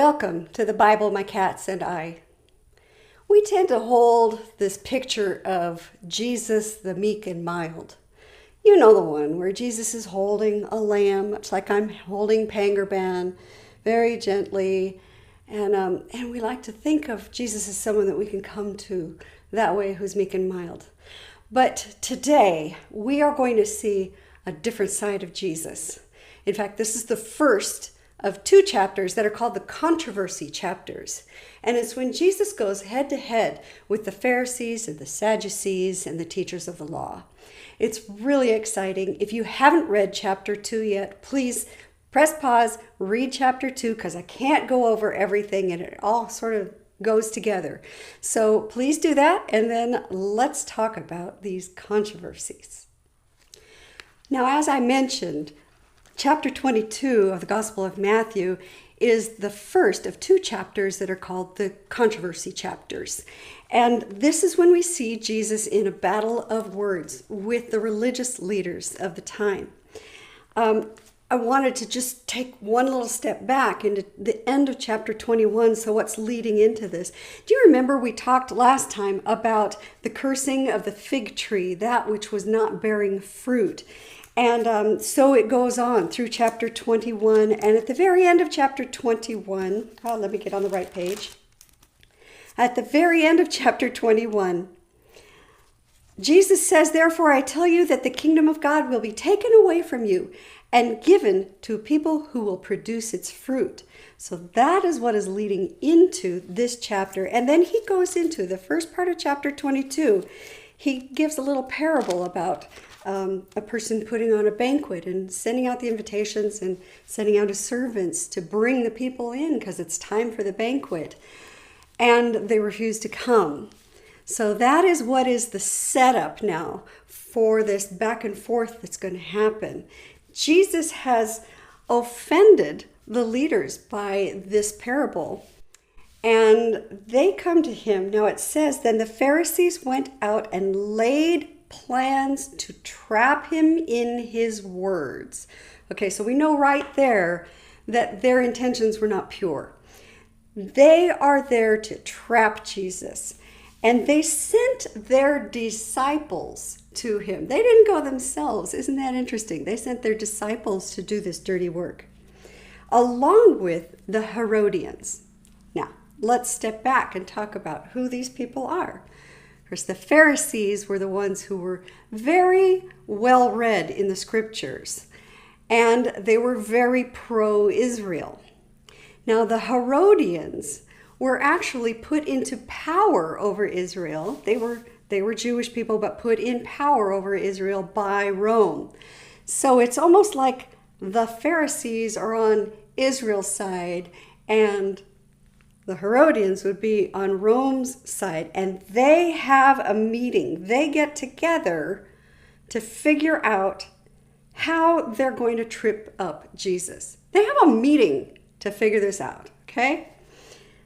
Welcome to the Bible, My Cats and I. We tend to hold this picture of Jesus, the meek and mild. You know the one where Jesus is holding a lamb, much like I'm holding Pangerban, very gently. And we like to think of Jesus as someone that we can come to that way, who's meek and mild. But today, we are going to see a different side of Jesus. In fact, this is the first of two chapters that are called the controversy chapters. And it's when Jesus goes head to head with the Pharisees and the Sadducees and the teachers of the law. It's really exciting. If you haven't read chapter 2 yet, please press pause, read chapter 2, because I can't go over everything and it all sort of goes together. So please do that, and then let's talk about these controversies. Now, as I mentioned, Chapter 22 of the Gospel of Matthew is the first of two chapters that are called the controversy chapters. And this is when we see Jesus in a battle of words with the religious leaders of the time. I wanted to just take one little step back into the end of chapter 21, so what's leading into this. Do you remember we talked last time about the cursing of the fig tree, that which was not bearing fruit? And so it goes on through chapter 21. And at the very end of chapter 21, let me get on the right page. At the very end of chapter 21, Jesus says, "Therefore I tell you that the kingdom of God will be taken away from you and given to people who will produce its fruit." So that is what is leading into this chapter. And then he goes into the first part of chapter 22. He gives a little parable about a person putting on a banquet and sending out the invitations and sending out his servants to bring the people in because it's time for the banquet. And they refuse to come. So that is what is the setup now for this back and forth that's going to happen. Jesus has offended the leaders by this parable, and they come to him. Now it says, "Then the Pharisees went out and laid plans to trap him in his words." Okay, so we know right there that their intentions were not pure. They are there to trap Jesus. And they sent their disciples to him. They didn't go themselves. Isn't that interesting? They sent their disciples to do this dirty work, along with the Herodians. Now, let's step back and talk about who these people are. Of course, the Pharisees were the ones who were very well read in the scriptures, and they were very pro-Israel. Now, the Herodians were actually put into power over Israel. They were Jewish people, but put in power over Israel by Rome. So it's almost like the Pharisees are on Israel's side, and the Herodians would be on Rome's side, and they have a meeting. They get together to figure out how they're going to trip up Jesus. They have a meeting to figure this out, okay?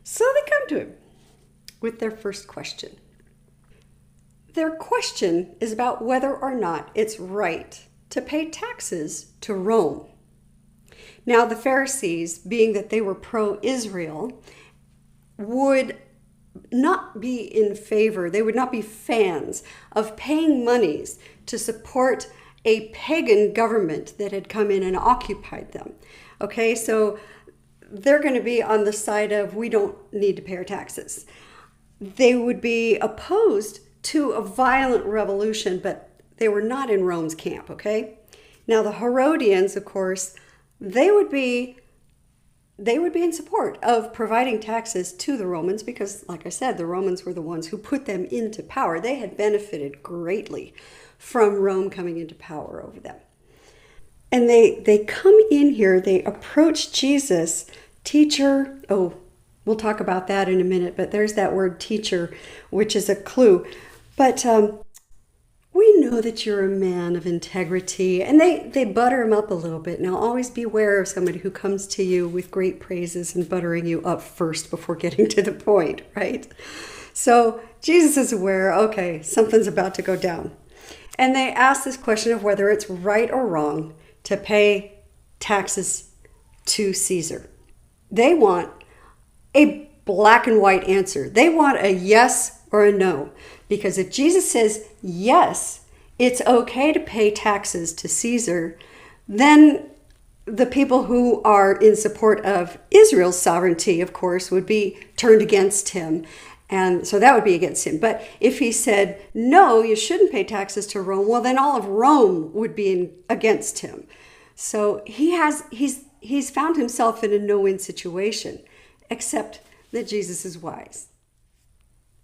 So they come to him with their first question. Their question is about whether or not it's right to pay taxes to Rome. Now, the Pharisees, being that they were pro-Israel, would not be in favor, they would not be fans of paying monies to support a pagan government that had come in and occupied them. Okay, so they're going to be on the side of, we don't need to pay our taxes. They would be opposed to a violent revolution, but they were not in Rome's camp, okay? Now, the Herodians, of course, they would be in support of providing taxes to the Romans because, like I said, the Romans were the ones who put them into power. They had benefited greatly from Rome coming into power over them. And they come in here, they approach Jesus, "Teacher," we'll talk about that in a minute, but there's that word teacher, which is a clue. But we know that you're a man of integrity. And they butter him up a little bit. Now, always beware of somebody who comes to you with great praises and buttering you up first before getting to the point, right? So Jesus is aware, okay, something's about to go down. And they ask this question of whether it's right or wrong to pay taxes to Caesar. They want a black and white answer. They want a yes or a no. Because if Jesus says, yes, it's okay to pay taxes to Caesar, then the people who are in support of Israel's sovereignty, of course, would be turned against him. And so that would be against him. But if he said, no, you shouldn't pay taxes to Rome, well, then all of Rome would be against him. So he's found himself in a no-win situation, except that Jesus is wise.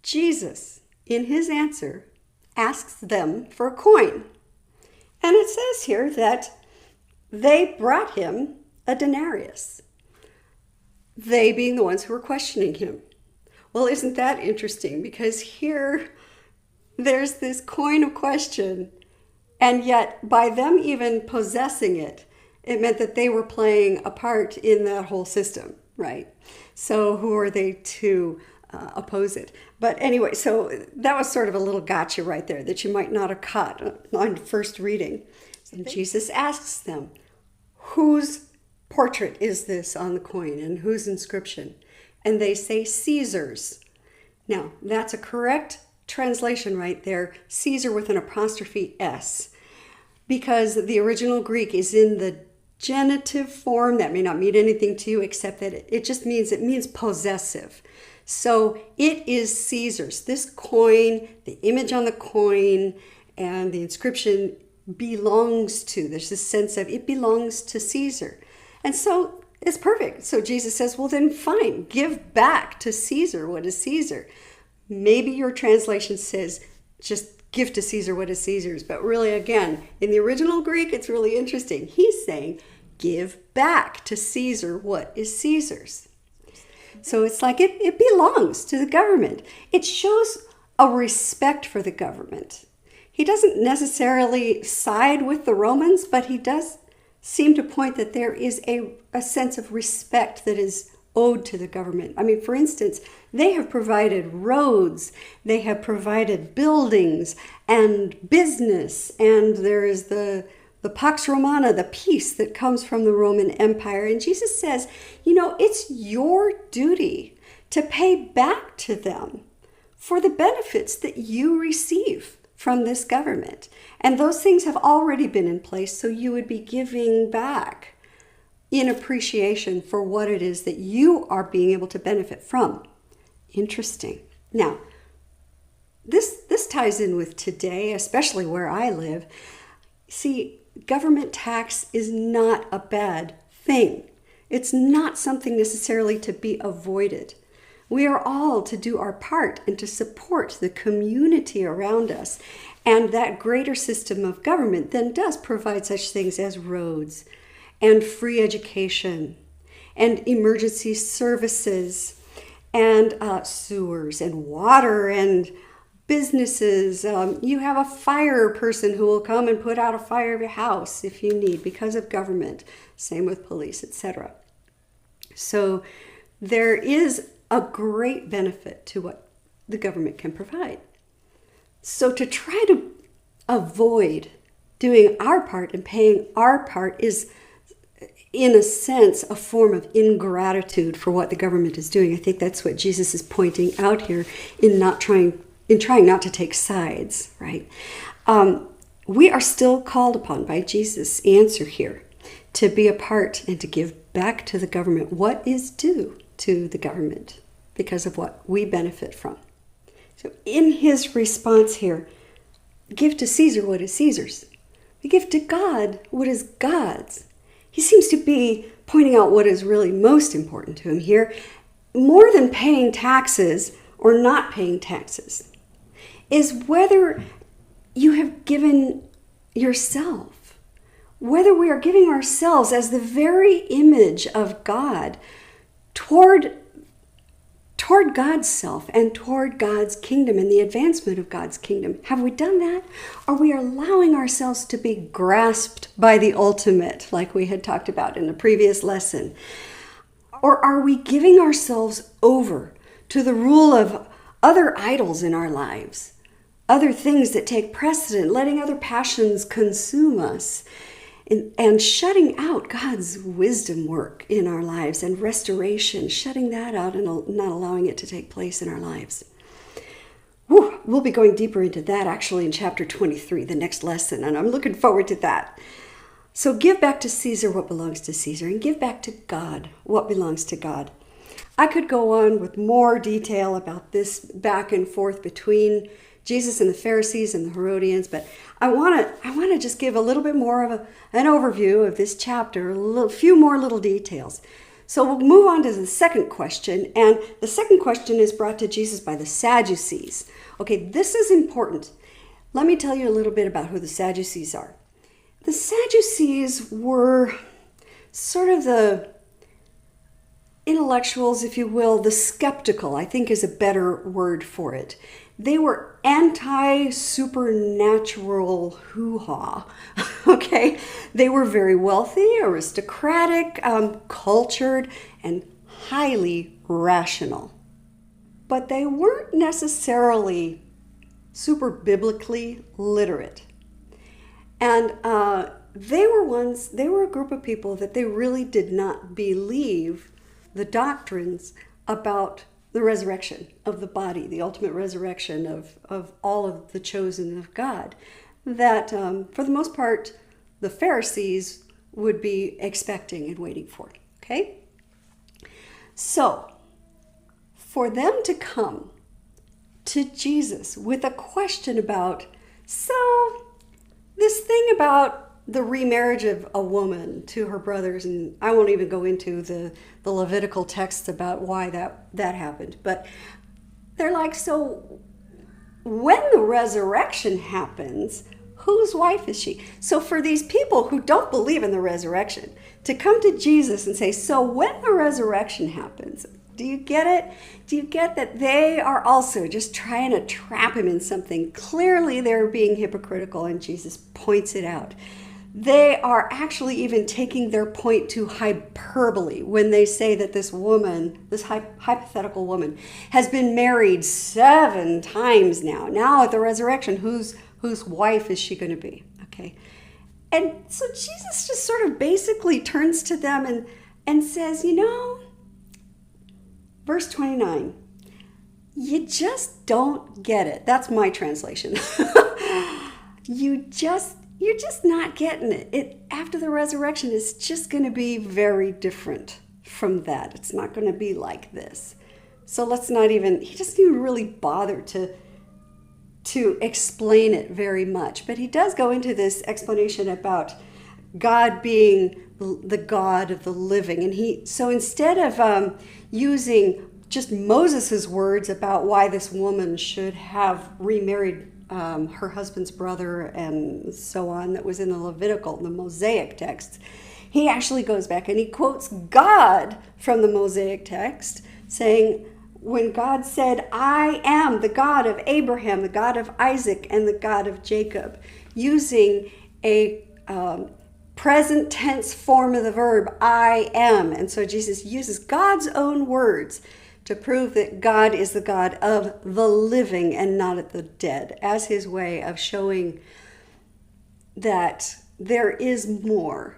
Jesus, in his answer, asks them for a coin. And it says here that they brought him a denarius. They being the ones who were questioning him. Well, isn't that interesting? Because here there's this coin of question, and yet by them even possessing it, it meant that they were playing a part in that whole system, right? So who are they to oppose it? But anyway, so that was sort of a little gotcha right there that you might not have caught on first reading. And Jesus asks them, whose portrait is this on the coin and whose inscription? And they say Caesar's. Now, that's a correct translation right there, Caesar with an apostrophe S, because the original Greek is in the genitive form. That may not mean anything to you, except that it means possessive. So it is Caesar's. This coin, the image on the coin, and the inscription belongs to. There's this sense of it belongs to Caesar. And so it's perfect. So Jesus says, well, then fine, give back to Caesar what is Caesar. Maybe your translation says just give to Caesar what is Caesar's. But really, again, in the original Greek, it's really interesting. He's saying, give back to Caesar what is Caesar's. So it's like it belongs to the government. It shows a respect for the government. He doesn't necessarily side with the Romans, but he does seem to point that there is a sense of respect that is owed to the government. I mean, for instance, they have provided roads, they have provided buildings and business, and there is the Pax Romana, the peace that comes from the Roman Empire. And Jesus says, it's your duty to pay back to them for the benefits that you receive from this government. And those things have already been in place, so you would be giving back in appreciation for what it is that you are being able to benefit from. Interesting. Now, this ties in with today, especially where I live. See, government tax is not a bad thing. It's not something necessarily to be avoided. We are all to do our part and to support the community around us. And that greater system of government then does provide such things as roads and free education and emergency services and sewers and water and businesses. You have a fire person who will come and put out a fire of your house if you need because of government. Same with police, etc. So there is a great benefit to what the government can provide. So to try to avoid doing our part and paying our part is, in a sense, a form of ingratitude for what the government is doing. I think that's what Jesus is pointing out here in trying not to take sides, right? We are still called upon by Jesus' answer here to be a part and to give back to the government what is due to the government because of what we benefit from. So in his response here, give to Caesar what is Caesar's. We give to God what is God's. He seems to be pointing out what is really most important to him here, more than paying taxes or not paying taxes, is whether you have given yourself, whether we are giving ourselves as the very image of God toward God's self and toward God's kingdom and the advancement of God's kingdom. Have we done that? Are we allowing ourselves to be grasped by the ultimate, like we had talked about in the previous lesson? Or are we giving ourselves over to the rule of other idols in our lives, other things that take precedent, letting other passions consume us? and shutting out God's wisdom work in our lives and restoration, shutting that out and not allowing it to take place in our lives. We'll be going deeper into that actually in chapter 23, the next lesson, and I'm looking forward to that. So give back to Caesar what belongs to Caesar, and give back to God what belongs to God. I could go on with more detail about this back and forth between Jesus and the Pharisees and the Herodians, but I want to just give a little bit more of an overview of this chapter, a few more little details. So we'll move on to the second question, and the second question is brought to Jesus by the Sadducees. Okay, this is important. Let me tell you a little bit about who the Sadducees are. The Sadducees were sort of the intellectuals, if you will, the skeptical, I think is a better word for it. They were anti-supernatural hoo-ha, okay? They were very wealthy, aristocratic, cultured, and highly rational. But they weren't necessarily super biblically literate. And they were a group of people that they really did not believe the doctrines about the resurrection of the body, the ultimate resurrection of all of the chosen of God, that for the most part, the Pharisees would be expecting and waiting for. Okay? So, for them to come to Jesus with a question about, so this thing about the remarriage of a woman to her brothers, and I won't even go into the Levitical texts about why that happened, but they're like, so when the resurrection happens, whose wife is she? So for these people who don't believe in the resurrection, to come to Jesus and say, so when the resurrection happens, do you get it? Do you get that they are also just trying to trap him in something? Clearly they're being hypocritical, and Jesus points it out. They are actually even taking their point to hyperbole when they say that this woman, this hypothetical woman, has been married 7 times now. Now at the resurrection, whose wife is she going to be? Okay. And so Jesus just sort of basically turns to them and says, verse 29, you just don't get it. That's my translation. You're just not getting it. After the resurrection, it's just going to be very different from that. It's not going to be like this. So he doesn't even really bother to explain it very much. But he does go into this explanation about God being the God of the living. And so instead of using just Moses' words about why this woman should have remarried her husband's brother and so on, that was in the Levitical, the Mosaic texts, he actually goes back and he quotes God from the Mosaic text, saying, when God said, I am the God of Abraham, the God of Isaac, and the God of Jacob, using a present tense form of the verb, I am. And so Jesus uses God's own words to prove that God is the God of the living and not of the dead, as his way of showing that there is more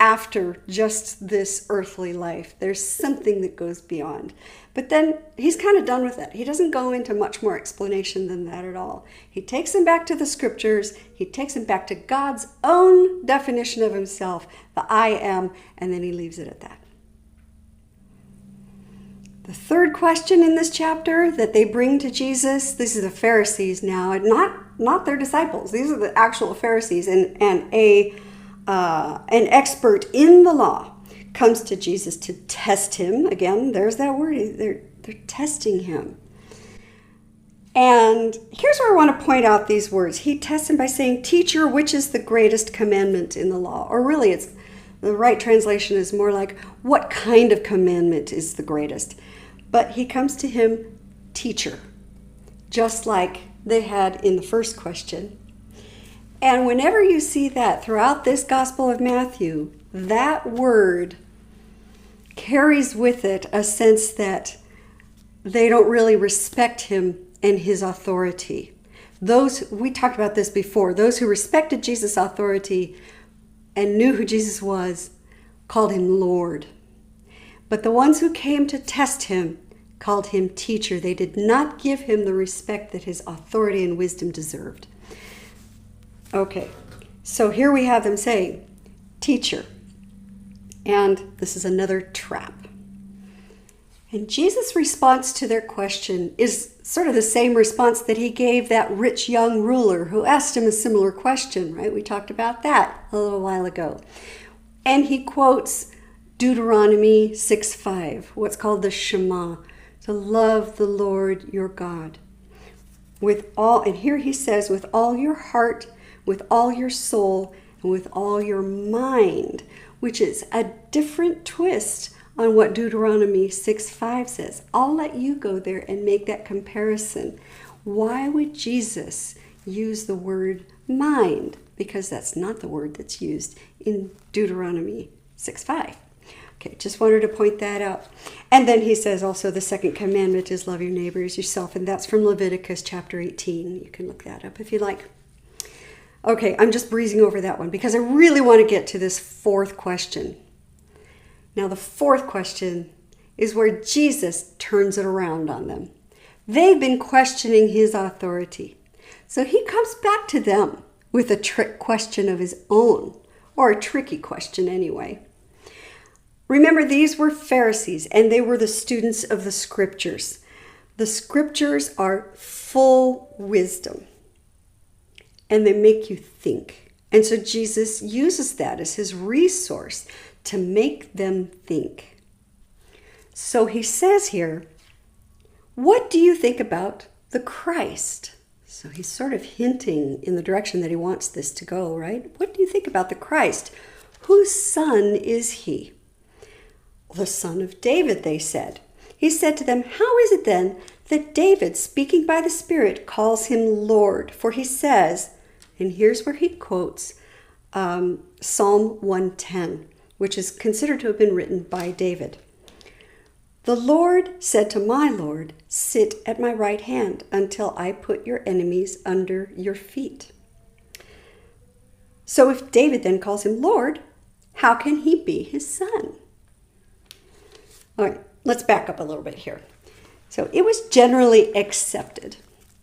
after just this earthly life. There's something that goes beyond. But then he's kind of done with it. He doesn't go into much more explanation than that at all. He takes him back to the scriptures. He takes him back to God's own definition of himself, the I am, and then he leaves it at that. The third question in this chapter that they bring to Jesus, this is the Pharisees now, and not their disciples. These are the actual Pharisees, and an expert in the law comes to Jesus to test him. Again, there's that word. They're testing him. And here's where I want to point out these words. He tests him by saying, "Teacher, which is the greatest commandment in the law?" Or really, the right translation is more like, what kind of commandment is the greatest? But he comes to him, teacher, just like they had in the first question. And whenever you see that throughout this Gospel of Matthew, that word carries with it a sense that they don't really respect him and his authority. We talked about this before, those who respected Jesus' authority and knew who Jesus was called him Lord. But the ones who came to test him called him teacher. They did not give him the respect that his authority and wisdom deserved. Okay, so here we have them saying, teacher. And this is another trap. And Jesus' response to their question is sort of the same response that he gave that rich young ruler who asked him a similar question, right? We talked about that a little while ago. And he quotes Deuteronomy 6:5, what's called the Shema, to love the Lord your God with all, and here he says, with all your heart, with all your soul, and with all your mind, which is a different twist on what Deuteronomy 6:5 says. I'll let you go there and make that comparison. Why would Jesus use the word mind? Because that's not the word that's used in Deuteronomy 6:5. Okay, just wanted to point that out. And then he says also the second commandment is love your neighbor as yourself, and that's from Leviticus chapter 18. You can look that up if you like. Okay, I'm just breezing over that one because I really want to get to this fourth question. Now, the fourth question is where Jesus turns it around on them. They've been questioning his authority. So he comes back to them with a trick question of his own, or a tricky question anyway. Remember, these were Pharisees, and they were the students of the scriptures. The scriptures are full wisdom, and they make you think. And so Jesus uses that as his resource to make them think. So he says here, what do you think about the Christ? So he's sort of hinting in the direction that he wants this to go, right? What do you think about the Christ? Whose son is he? The son of David, they said. He said to them, how is it then that David, speaking by the Spirit, calls him Lord? For he says, and here's where he quotes Psalm 110, which is considered to have been written by David. The Lord said to my Lord, sit at my right hand until I put your enemies under your feet. So if David then calls him Lord, how can he be his son? All right, let's back up a little bit here. So it was generally accepted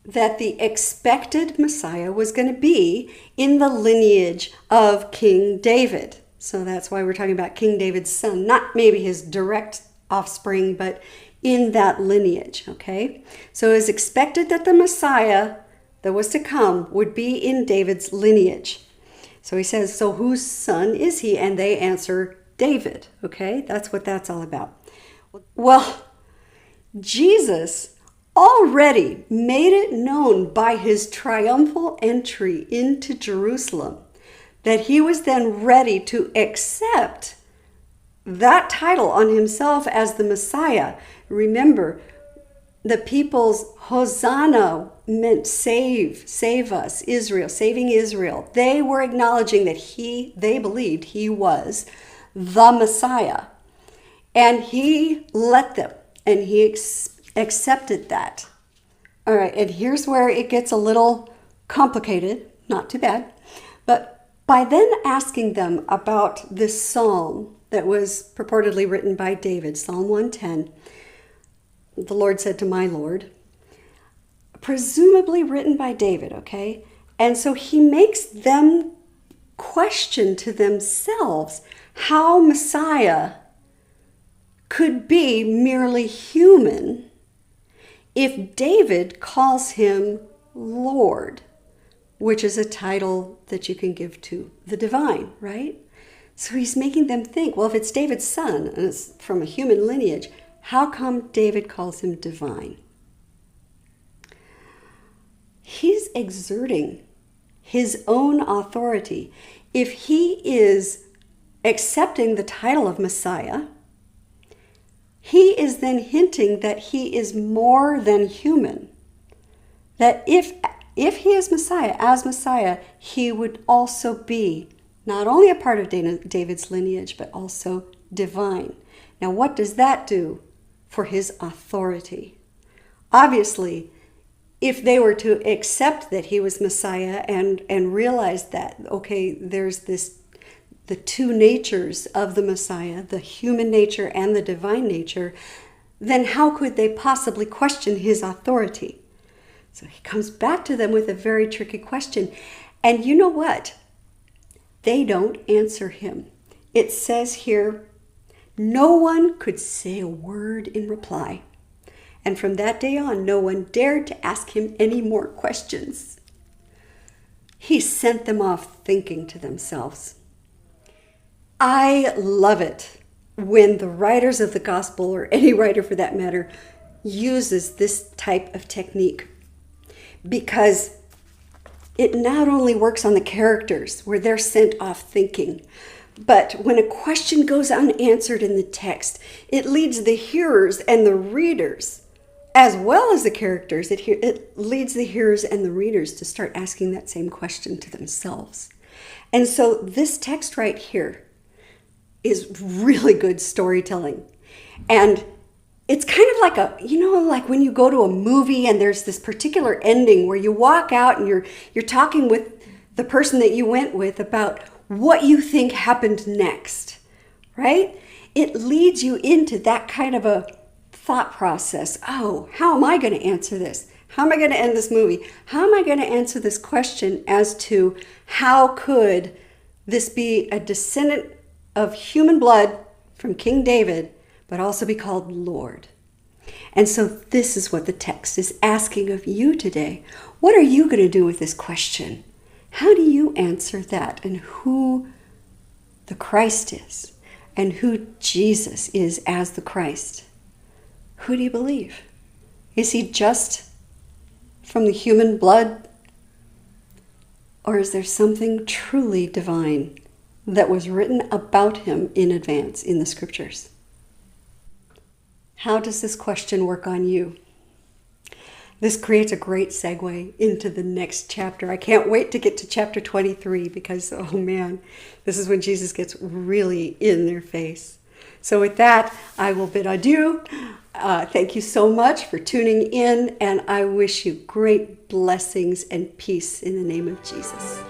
that the expected Messiah was going to be in the lineage of King David. So that's why we're talking about King David's son, not maybe his direct offspring, but in that lineage, okay? So it was expected that the Messiah that was to come would be in David's lineage. So he says, so whose son is he? And they answer, David, okay? That's what that's all about. Well, Jesus already made it known by his triumphal entry into Jerusalem that he was then ready to accept that title on himself as the Messiah. Remember, the people's Hosanna meant save us, Israel, saving Israel. They were acknowledging that they believed he was the Messiah. And he let them, and he accepted that. All right, and here's where it gets a little complicated, not too bad. But by then asking them about this psalm that was purportedly written by David, Psalm 110, the Lord said to my Lord, presumably written by David, okay? And so he makes them question to themselves how Messiah could be merely human if David calls him Lord, which is a title that you can give to the divine, right? So he's making them think, well, if it's David's son and it's from a human lineage, how come David calls him divine? He's exerting his own authority. If he is accepting the title of Messiah, he is then hinting that he is more than human. That if he is Messiah, as Messiah, he would also be not only a part of David's lineage, but also divine. Now, what does that do for his authority? Obviously, if they were to accept that he was Messiah and realize that, okay, there's this the two natures of the Messiah, the human nature and the divine nature, then how could they possibly question his authority? So he comes back to them with a very tricky question. And you know what? They don't answer him. It says here, no one could say a word in reply. And from that day on, no one dared to ask him any more questions. He sent them off thinking to themselves. I love it when the writers of the gospel, or any writer for that matter, uses this type of technique, because it not only works on the characters where they're sent off thinking, but when a question goes unanswered in the text, it leads the hearers and the readers, as well as the characters, it leads the hearers and the readers to start asking that same question to themselves. And so this text right here is really good storytelling. And it's kind of like like when you go to a movie and there's this particular ending where you walk out and you're talking with the person that you went with about what you think happened next, right? It leads you into that kind of a thought process. Oh, how am I going to answer this? How am I going to end this movie? How am I going to answer this question as to how could this be a descendant of human blood from King David, but also be called Lord? And so this is what the text is asking of you today. What are you going to do with this question? How do you answer that, and who the Christ is, and who Jesus is as the Christ? Who do you believe? Is he just from the human blood? Or is there something truly divine that was written about him in advance in the scriptures? How does this question work on you? This creates a great segue into the next chapter. I can't wait to get to chapter 23 because, oh man, this is when Jesus gets really in their face. So with that, I will bid adieu. Thank you so much for tuning in, and I wish you great blessings and peace in the name of Jesus.